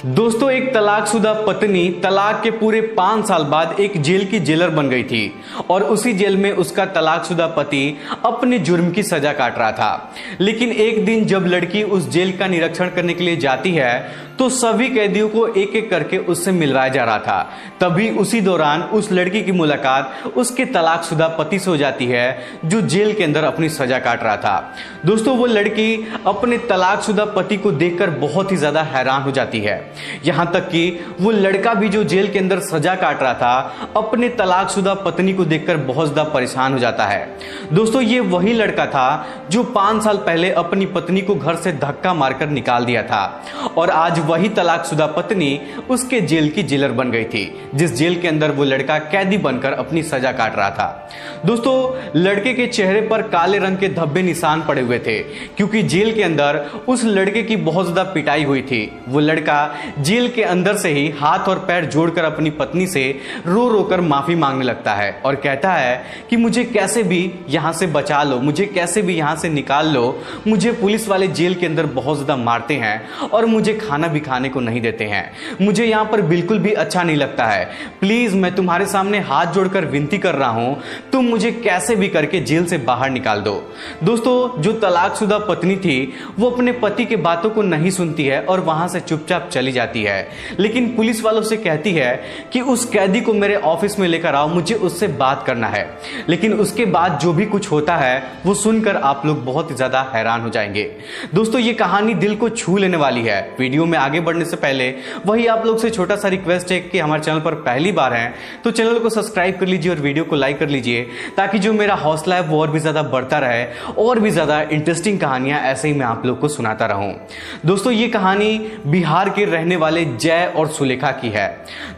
दोस्तों, एक तलाकशुदा पत्नी तलाक के पूरे 5 साल बाद एक जेल की जेलर बन गई थी और उसी जेल में उसका तलाकशुदा पति अपने जुर्म की सजा काट रहा था। लेकिन एक दिन जब लड़की उस जेल का निरीक्षण करने के लिए जाती है तो सभी कैदियों को एक एक करके उससे मिलवाया जा रहा था। तभी उसी दौरान उस लड़की की मुलाकात उसके तलाकशुदा पति से हो जाती है जो जेल के अंदर अपनी सजा काट रहा था। दोस्तों, वो लड़की अपने तलाकशुदा पति को देखकर बहुत ही ज्यादा हैरान हो जाती है। यहां तक कि वो लड़का भी जो जेल के अंदर सजा काट रहा था अपने तलाकशुदा पत्नी को देखकर बहुत ज्यादा परेशान हो जाता है। दोस्तों, ये वही लड़का था जो 5 साल पहले अपनी पत्नी को घर से धक्का मारकर निकाल दिया था और आज वही तलाकशुदा पत्नी उसके जेल की जेलर बन गई थी, जिस जेल के अंदर वो लड़का कैदी बनकर अपनी सजा काट रहा था। दोस्तों, लड़के के चेहरे पर काले रंग के धब्बे निशान पड़े हुए थे क्योंकि जेल के अंदर उस लड़के की बहुत ज्यादा पिटाई हुई थी। वो लड़का जेल के अंदर से ही हाथ और पैर जोड़कर अपनी पत्नी से रो रो कर माफी मांगने लगता है और कहता है कि मुझे कैसे भी यहां से बचा लो, मुझे कैसे भी यहां से निकाल लो, मुझे पुलिस वाले जेल के अंदर बहुत ज्यादा मारते हैं और मुझे खाना भी खाने को नहीं देते हैं, मुझे यहां पर बिल्कुल भी अच्छा नहीं लगता है, प्लीज मैं तुम्हारे सामने हाथ जोड़कर विनती कर रहा हूं, तुम मुझे कैसे भी करके जेल से बाहर निकाल दो। दोस्तों, जो तलाकशुदा पत्नी थी वो अपने पति के बातों को नहीं सुनती है और वहां से चुपचाप चली जाती है, लेकिन पुलिस वालों से कहती है कि उस कैदी को मेरे ऑफिस में लेकर आओ, मुझे उससे बात करना है। लेकिन उसके बाद जो भी कुछ होता है वो सुनकर आप लोग बहुत ही ज्यादा हैरान हो जाएंगे। दोस्तों, ये कहानी दिल को छू लेने वाली है। वीडियो में आगे बढ़ने से पहले वही आप लोग से छोटा सा रिक्वेस्ट है कि हमारे चैनल पर पहली बार हैं तो चैनल को सब्सक्राइब कर लीजिए और वीडियो को लाइक कर लीजिए ताकि जो मेरा हौसला है वो और भी ज्यादा बढ़ता रहे और भी ज्यादा इंटरेस्टिंग कहानियां ऐसे ही मैं आप लोग को सुनाता रहूं। दोस्तों, ये कहानी बिहार के रहने वाले जय और सुलेखा की है।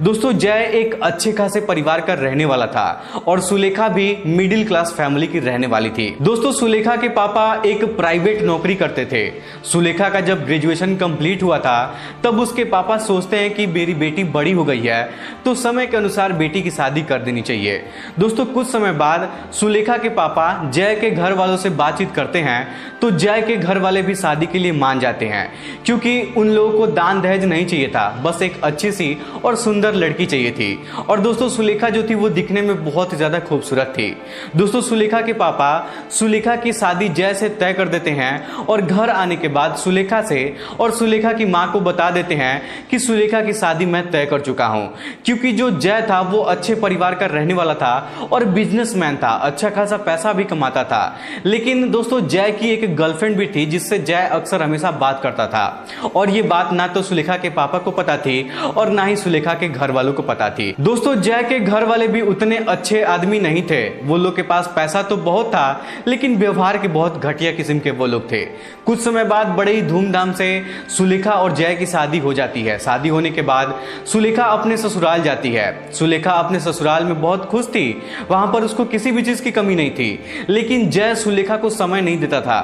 दोस्तों, जय एक अच्छे खासे परिवार का रहने वाला था और सुलेखा भी मिडिल क्लास फैमिली की रहने वाली थी। दोस्तों, सुलेखा के पापा एक प्राइवेट नौकरी करते थे। सुलेखा का जब ग्रेजुएशन कंप्लीट हुआ था तब उसके पापा सोचते हैं कि मेरी बेटी बड़ी हो गई है तो समय के अनुसार बेटी की शादी कर देनी चाहिए। दोस्तों, कुछ समय बाद सुलेखा के पापा जय के घर वालों से बातचीत करते हैं तो जय के घर वाले भी शादी के लिए मान जाते हैं क्योंकि उन लोगों को दान दहेज नहीं चाहिए था, बस एक अच्छी सी और सुंदर लड़की चाहिए थी। और दोस्तों, सुलेखा जो थी वो दिखने में बहुत ज्यादा खूबसूरत थी। दोस्तों, सुलेखा के पापा सुलेखा की शादी जय से तय कर देते हैं और घर आने के बाद सुलेखा से और सुलेखा की मां को बता देते हैं कि सुलेखा की शादी मैं तय कर चुका हूं क्योंकि जो जय था वो अच्छे परिवार का रहने वाला था और बिजनेसमैन था, अच्छा खासा पैसा भी कमाता था। लेकिन दोस्तों, जय की एक गर्लफ्रेंड भी थी जिससे जय अक्सर हमेशा बात करता था और ये बात ना तो सुलेखा के पापा को पता थी और ना ही सुलेखा के घर वालों को पता थी। दोस्तों, जय के घर वाले भी उतने अच्छे आदमी नहीं थे, वो लोग के पास पैसा तो बहुत था लेकिन व्यवहार के बहुत घटिया किस्म के वो लोग थे। कुछ समय बाद बड़े ही धूमधाम से सुलेखा और जय की शादी हो जाती है। शादी होने के बाद सुलेखा अपने ससुराल जाती है। सुलेखा अपने ससुराल में बहुत खुश थी, वहां पर उसको किसी भी चीज की कमी नहीं थी, लेकिन जय सुलेखा को समय नहीं देता था।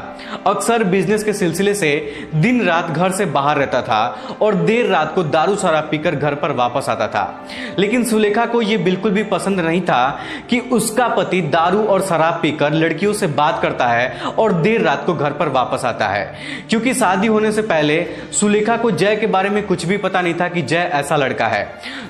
अक्सर बिजनेस के सिलसिले से दिन रात घर से बाहर रहता था और देर रात को दारू शराब पीकर घर पर वापस आता था। लेकिन सुलेखा को यह बिल्कुल भी पसंद नहीं था कि उसका पति दारू और शराब पीकर लड़कियों से बात करता है और देर रात को घर पर वापस आता है, क्योंकि शादी होने से पहले सुलेखा को जय के बारे में कुछ भी पता नहीं था कि जय ऐसा लड़का है।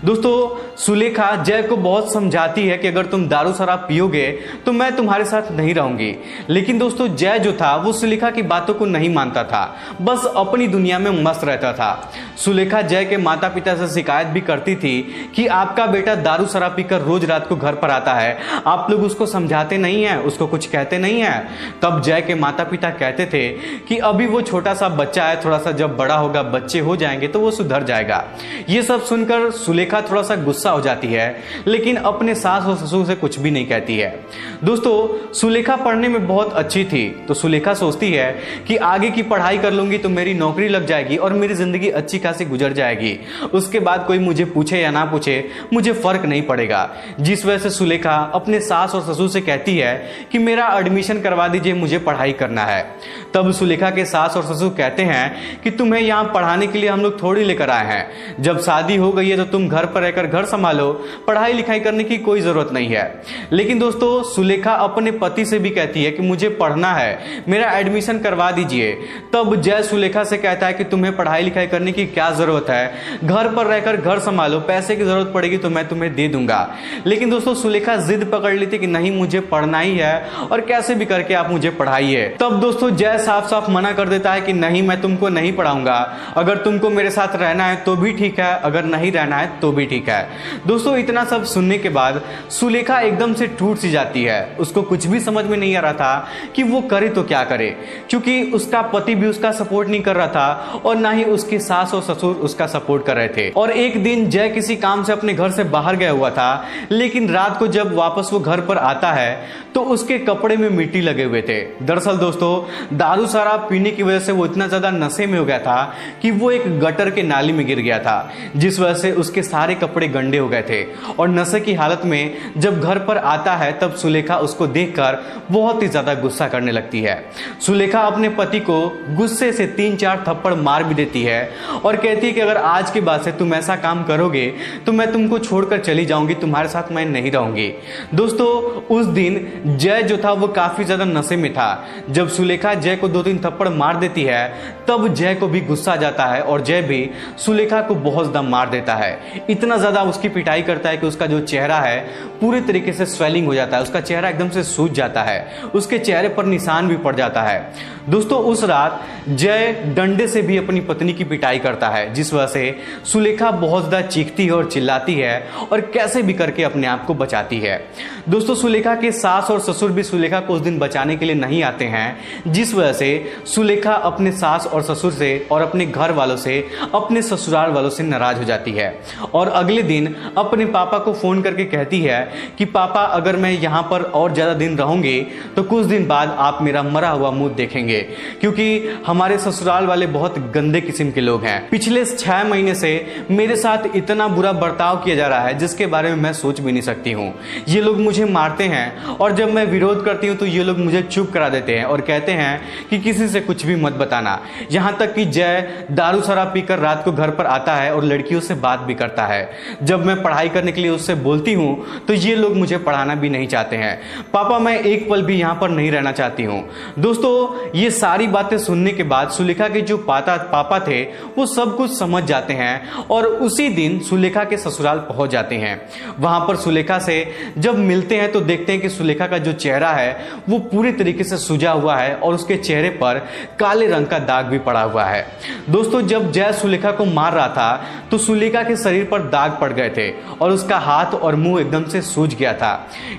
दोस्तों, सुलेखा जय को बहुत समझाती है कि अगर तुम दारू शराब पियोगे तो मैं तुम्हारे साथ नहीं रहूंगी, लेकिन दोस्तों, जय जो था वो सुलेखा की बातों को नहीं मानता था, बस अपनी दुनिया में मस्त रहता था। सुलेखा जय के माता पिता से शिकायत भी करती थी कि आपका बेटा दारू शराब पीकर रोज रात को घर पर आता है, आप लोग उसको समझाते नहीं है, उसको कुछ कहते नहीं है। तब जय के माता पिता कहते थे कि अभी वो छोटा सा बच्चा है, थोड़ा सा जब बड़ा होगा, बच्चे हो जाएंगे तो वो सुधर जाएगा। ये सब सुनकर सुलेखा थोड़ा सा गुस्सा हो जाती है लेकिन अपने सास और ससुर से कुछ भी नहीं कहती है। दोस्तों, सुलेखा पढ़ने में बहुत अच्छी थी तो सुलेखा सोचती है कि आगे की पढ़ाई कर लूंगी तो मेरी नौकरी लग जाएगी और मेरी जिंदगी अच्छी खासी गुजर जाएगी, उसके बाद कोई मुझे पूछे या ना पूछे मुझे फर्क नहीं पड़ेगा। जिस वजह से सुलेखा अपने सास और ससुर से कहती है कि मेरा एडमिशन करवा दीजिए, मुझे पढ़ाई करना है। तब सुलेखा के सास और ससुर कहते हैं कि तुम्हें यहाँ पढ़ाने के लिए हम लोग थोड़ी लेकर आए हैं, जब शादी हो गई है तो तुम घर पर रहकर घर संभालो, पढ़ाई लिखाई करने की कोई जरूरत नहीं है। लेकिन दोस्तों, सुलेखा अपने पति से भी कहती है कि मुझे पढ़ना है, मेरा एडमिशन करवा दीजिए। तब जय सुलेखा से कहता है कि तुम्हें पढ़ाई लिखाई करने की क्या क्या जरूरत है, घर पर रहकर घर संभालो, पैसे की जरूरत पड़ेगी तो मैं तुम्हें दे दूंगा। लेकिन दोस्तों सुलेखा जिद पकड़ ली थी कि नहीं, मुझे पढ़ना ही है और कैसे भी करके आप मुझे पढ़ाइए। तब दोस्तों जय साफ साफ मना कर देता है कि नहीं, मैं तुमको नहीं पढ़ाऊंगा, अगर तुमको मेरे साथ रहना है तो भी ठीक है, अगर नहीं रहना है तो भी ठीक है। दोस्तों इतना सब सुनने के बाद सुलेखा एकदम से टूट सी जाती है। उसको कुछ भी समझ में नहीं आ रहा था कि वो करे तो क्या करे, क्योंकि उसका पति भी उसका सपोर्ट नहीं कर रहा था और ना ही उसकी सास और ससुर उसका सपोर्ट कर रहे थे। और एक दिन जय किसी काम से अपने घर से बाहर गया हुआ था, लेकिन रात को जब वापस वो घर पर आता है तो उसके कपड़े में मिट्टी लगे हुए थे। दरअसल दोस्तों दारू शराब पीने की वजह से वो इतना ज्यादा नशे में हो गया था कि वो एक गटर के नाली में गिर गया था, जिस वजह से उसके सारे कपड़े गंदे हो गए थे। और नशे की हालत में जब घर पर आता है तब सुलेखा उसको देखकर बहुत ही ज्यादा गुस्सा करने लगती है। सुलेखा अपने पति को गुस्से से 3-4 थप्पड़ मार भी देती है और कहती है कि अगर आज के बाद से तुम ऐसा काम करोगे तो मैं तुमको छोड़कर चली जाऊंगी, तुम्हारे साथ मैं नहीं रहूंगी। दोस्तों उस दिन जय जो था वो काफी ज्यादा नशे में था। जब सुलेखा जय को 2-3 थप्पड़ मार देती है तब जय को भी गुस्सा आ जाता है और जय भी सुलेखा को बहुत ज्यादा मार देता है। इतना ज्यादा उसकी पिटाई करता है कि उसका जो चेहरा है पूरे तरीके से स्वेलिंग हो जाता है, उसका चेहरा एकदम से सूज जाता है, उसके चेहरे पर निशान भी पड़ जाता है। दोस्तों उस रात जय डंडे से भी अपनी पत्नी की पिटाई करता है, जिस वजह से सुलेखा बहुत ज्यादा चीखती है और चिल्लाती है और कैसे भी करके अपने आप को बचाती है। दोस्तों सुलेखा के सास और ससुर भी सुलेखा को उस दिन बचाने के लिए नहीं आते हैं, जिस वजह से सुलेखा अपने सास और ससुर से और अपने घर वालों से, अपने ससुराल वालों से नाराज हो जाती है और अगले दिन अपने पापा को फोन करके कहती है कि पापा अगर मैं यहाँ पर और ज्यादा दिन रहूंगी तो कुछ दिन बाद आप मेरा मरा हुआ मुंह देखेंगे, क्योंकि हमारे ससुराल वाले बहुत गंदे किस्म के लोग हैं। पिछले 6 महीने से मेरे साथ इतना बुरा बर्ताव किया जा रहा है जिसके बारे में मैं सोच भी नहीं सकती हूँ। ये लोग मुझे मारते हैं और जब मैं विरोध करती हूँ तो ये लोग मुझे चुप करा देते हैं और कहते हैं कि किसी से कुछ भी मत बताना। यहाँ तक कि जय दारू शराब पीकर रात को घर पर आता है और लड़कियों से बात भी करता है। जब मैं पढ़ाई करने के लिए उससे बोलती हूँ तो ये लोग मुझे पढ़ाना भी नहीं चाहते हैं। पापा मैं एक पल भी यहाँ पर नहीं रहना चाहती हूँ। दोस्तों ये सारी बातें सुनने के बाद सुलेखा के जो पापा थे वो सब कुछ समझ जाते हैं और उसी दिन सुलेखा के ससुराल पहुंच जाते हैं। वहां पर सुलेखा से जब मिलते हैं तो देखते हैं कि सुलेखा का जो चेहरा है वो पूरी तरीके से सूजा हुआ है और उसके चेहरे पर काले रंग का दाग भी पड़ा हुआ है। दोस्तों जब जय सुलेखा को मार रहा था तो सुलेखा के शरीर पर दाग पड़ गए थे और उसका हाथ और मुंह एकदम से सूज गया था।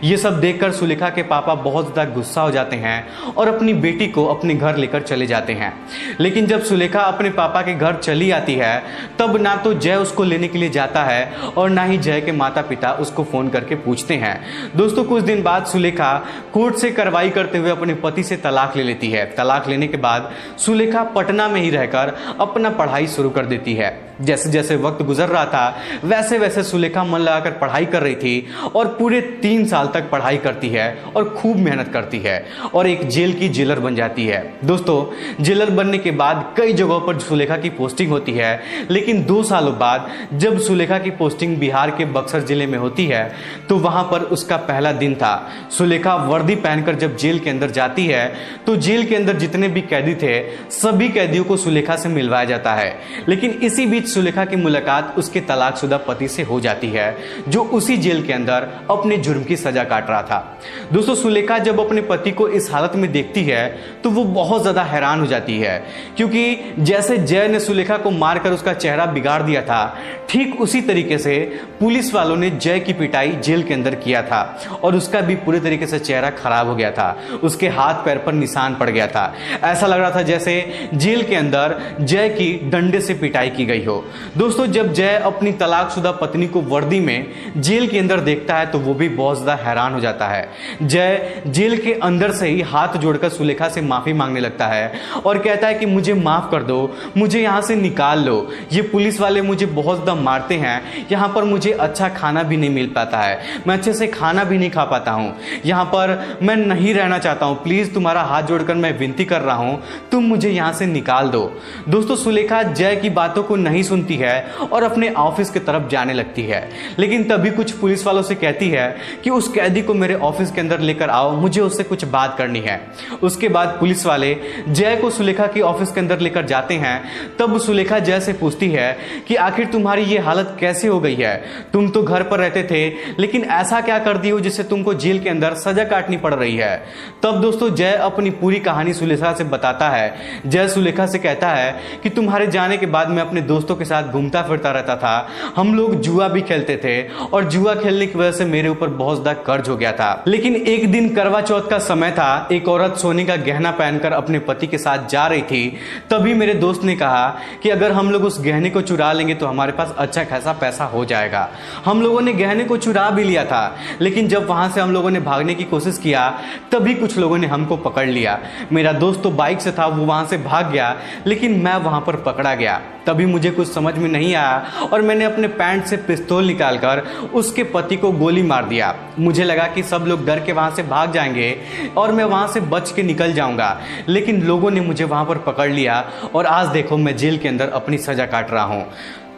ये सब देखकर सुलेखा के पापा बहुत ज्यादा गुस्सा हो जाते हैं और अपनी बेटी को अपने घर लेकर चले जाते हैं। लेकिन जब सुलेखा अपने पापा के घर चली आती है तब ना तो जय उसको लेने के लिए जाता है और ना ही जय के माता पिता उसको फोन करके पूछते हैं। दोस्तों कुछ दिन बाद सुलेखा कोर्ट से कार्रवाई करते हुए अपने पति से तलाक ले लेती है। तलाक लेने के बाद सुलेखा पटना में ही रहकर अपना पढ़ाई शुरू कर देती है। जैसे जैसे वक्त गुजर रहा था वैसे वैसे सुलेखा मन लगाकर पढ़ाई कर रही थी और पूरे 3 साल तक पढ़ाई करती है और खूब मेहनत करती है और एक जेल की जेलर बन जाती है। दोस्तों जेलर बनने के बाद कई जगहों पर सुलेखा की पोस्टिंग होती है, लेकिन 2 सालों बाद जब सुलेखा की पोस्टिंग बिहार के बक्सर जिले में होती है तो वहां पर उसका पहला दिन था। सुलेखा वर्दी पहनकर जब जेल के अंदर जाती है तो जेल के अंदर जितने भी कैदी थे सभी कैदियों को सुलेखा से मिलवाया जाता है। लेकिन इसी बीच सुलेखा की मुलाकात उसके तलाकशुदा पति से हो जाती है जो उसी जेल के अंदर अपने जुर्म की सजा काट रहा था। दोस्तों सुलेखा जब अपने पति को इस हालत में देखती है तो वो बहुत ज्यादा हैरान हो जाती है, क्योंकि जैसे जय ने सुलेखा को मारकर उसका चेहरा बिगाड़ दिया था ठीक उसी तरीके से पुलिस वालों ने जय की पिटाई जेल के अंदर किया था और उसका भी पूरे तरीके से चेहरा खराब हो गया था। उसके हाथ पैर पर निशान पड़ गया था। ऐसा लग रहा था जैसे जेल के अंदर जय की डंडे से पिटाई की गई हो। दोस्तों जब जय अपनी तलाकशुदा पत्नी को वर्दी में जेल के अंदर देखता है तो वो भी बहुत ज्यादा हैरान हो जाता है। जय जेल के अंदर से ही हाथ जोड़कर सुलेखा से माफी मांगने लगता है और कहता है कि मुझे माफ कर दो, मुझे यहाँ से निकाल लो, ये पुलिस वाले मुझे बहुत ज्यादा मारते हैं, यहाँ पर मुझे अच्छा खाना भी नहीं मिल पाता है, मैं अच्छे से खाना भी नहीं खा पाता हूँ, यहाँ पर मैं नहीं रहना चाहता हूँ, प्लीज तुम्हारा हाथ जोड़कर मैं विनती कर रहा हूँ, तुम मुझे यहाँ से निकाल दो। दोस्तों सुलेखा जय की बातों को नहीं सुनती है और अपने ऑफिस की तरफ जाने लगती है, लेकिन तभी कुछ पुलिस वालों से कहती है कि उस कैदी को मेरे ऑफिस के अंदर लेकर आओ, मुझे उससे कुछ बात करनी है। उसके बाद पुलिस वाले जय को सुलेखा की ऑफिस के अंदर लेकर जाते हैं। तब सुलेखा जय से पूछती है कि आखिर तुम्हारी ये हालत कैसे हो गई है, तुम तो घर पर रहते थे, लेकिन ऐसा क्या कर दी हो जिससे तुमको जेल के अंदर सजा काटनी पड़ रही है। तब दोस्तों जय अपनी पूरी कहानी सुलेखा से बताता है। जय सुलेखा से कहता है कि तुम्हारे जाने के बाद मैं अपने दोस्तों के साथ घूमता फिरता रहता था, हम लोग जुआ भी खेलते थे और जुआ खेलने की वजह से मेरे ऊपर बहुत ज्यादा कर्ज हो गया था। लेकिन एक दिन करवा चौथ का समय था, एक औरत सोने का गहना पहनकर अपने पति के साथ जा रही थी। तभी मेरे दोस्त ने कहा कि अगर हम लोग उस गहने को चुरा लेंगे तो हमारे पास अच्छा खासा पैसा हो जाएगा। हम लोगों ने गहने को चुरा भी लिया था, लेकिन जब वहां से हम लोगों ने भागने की कोशिश किया तभी कुछ लोगों ने हमको पकड़ लिया। मेरा दोस्त तो बाइक से था, वो वहां से भाग गया, लेकिन मैं वहां पर पकड़ा गया। तभी मुझे कुछ समझ में नहीं आया और मैंने अपने पैंट से पिस्तौल निकालकर उसके पति को गोली मार दिया। मुझे लगा कि सब लोग डर के वहां से भाग जाएंगे और मैं वहां से बच के निकल जाऊंगा, लेकिन लोगों ने मुझे वहां पर पकड़ लिया और आज देखो मैं जेल के अंदर अपनी सजा काट रहा हूं।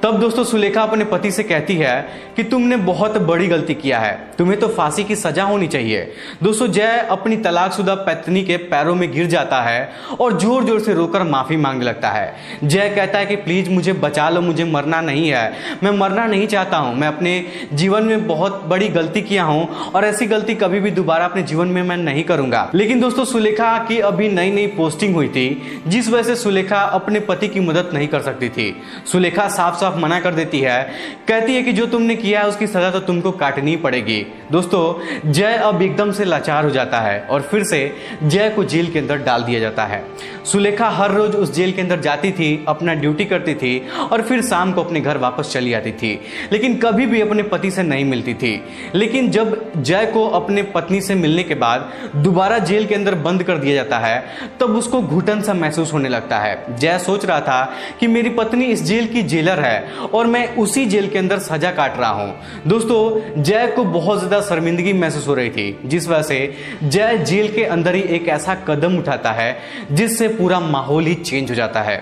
तब दोस्तों सुलेखा अपने पति से कहती है कि तुमने बहुत बड़ी गलती किया है, तुम्हें तो फांसी की सजा होनी चाहिए। दोस्तों जय अपनी तलाकशुदा पत्नी के पैरों में गिर जाता है और जोर जोर से रोकर माफी मांगने लगता है। जय कहता है कि प्लीज मुझे बचा लो, मुझे मरना नहीं है, मैं मरना नहीं चाहता हूं, मैं अपने जीवन में बहुत बड़ी गलती किया हूं और ऐसी गलती कभी भी दोबारा अपने जीवन में मैं नहीं करूंगा। लेकिन दोस्तों सुलेखा की अभी नई नई पोस्टिंग हुई थी, जिस वजह से सुलेखा अपने पति की मदद नहीं कर सकती थी। सुलेखा साफ साफ मना कर देती है, कहती है कि जो तुमने किया है उसकी सजा तो तुमको काटनी पड़ेगी। दोस्तों जय अब एकदम से लाचार हो जाता है और फिर से जय को जेल के अंदर डाल दिया जाता है। सुलेखा हर रोज उस जेल के अंदर जाती थी, अपना ड्यूटी करती थी और फिर शाम को अपने घर वापस चली आती थी, लेकिन कभी भी अपने पति से नहीं मिलती थी। लेकिन जब जय को अपने पत्नी से मिलने के बाद दोबारा जेल के अंदर बंद कर दिया जाता है, तब उसको घुटन सा महसूस होने लगता है। जय सोच रहा था कि मेरी पत्नी इस जेल की जेलर है और मैं उसी जेल के अंदर सजा काट रहा हूं। दोस्तों जय को बहुत ज्यादा शर्मिंदगी महसूस हो रही थी, जिस वजह से जय जेल के अंदर ही एक ऐसा कदम उठाता है जिससे पूरा माहौल ही चेंज हो जाता है।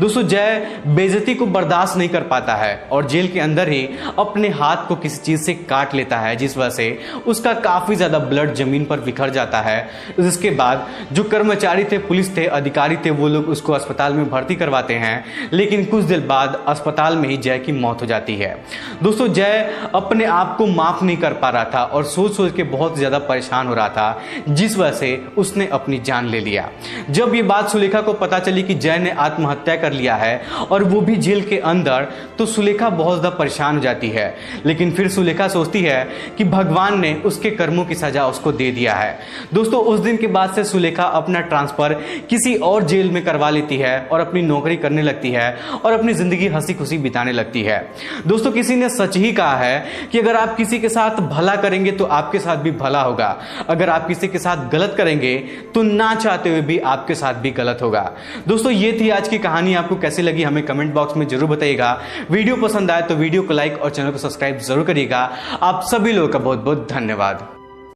दोस्तों जय बेइज्जती को बर्दाश्त नहीं कर पाता है और जेल के अंदर ही अपने हाथ को किसी चीज से काट लेता है, जिस वजह से उसका काफी ज्यादा ब्लड जमीन पर बिखर जाता है। इसके बाद जो कर्मचारी थे, पुलिस थे, अधिकारी थे, वो लोग उसको अस्पताल में भर्ती करवाते हैं, लेकिन कुछ देर बाद अस्पताल में ही जय की मौत हो जाती है। दोस्तों जय अपने आप को माफ नहीं कर पा रहा था और सोच सोच के बहुत ज्यादा परेशान हो रहा था, जिस वजह से उसने अपनी जान ले लिया। जब ये बात सुलेखा को पता चली कि जय ने आत्महत्या कर लिया है और वो भी जेल के अंदर, तो सुलेखा बहुत ज्यादा परेशान हो जाती है। लेकिन फिर सुलेखा सोचती है कि भगवान ने उसके कर्मों की सजा उसको दे दिया है। दोस्तों उस दिन के बाद से सुलेखा अपना ट्रांसफर किसी और जेल में करवा लेती है और अपनी नौकरी करने लगती है और अपनी जिंदगी हंसी खुशी बिताने लगती है। दोस्तों किसी ने सच ही कहा है कि अगर आप किसी के साथ भला करेंगे तो आपके साथ भी भला होगा, अगर आप किसी के साथ गलत करेंगे तो ना चाहते हुए भी आपके साथ भी गलत होगा। दोस्तों ये थी आज की कहानी, आपको कैसी लगी हमें कमेंट बॉक्स में जरूर बताइएगा। वीडियो पसंद आए तो वीडियो को लाइक और चैनल को सब्सक्राइब जरूर करिएगा। आप सभी लोगों का बहुत बहुत धन्यवाद।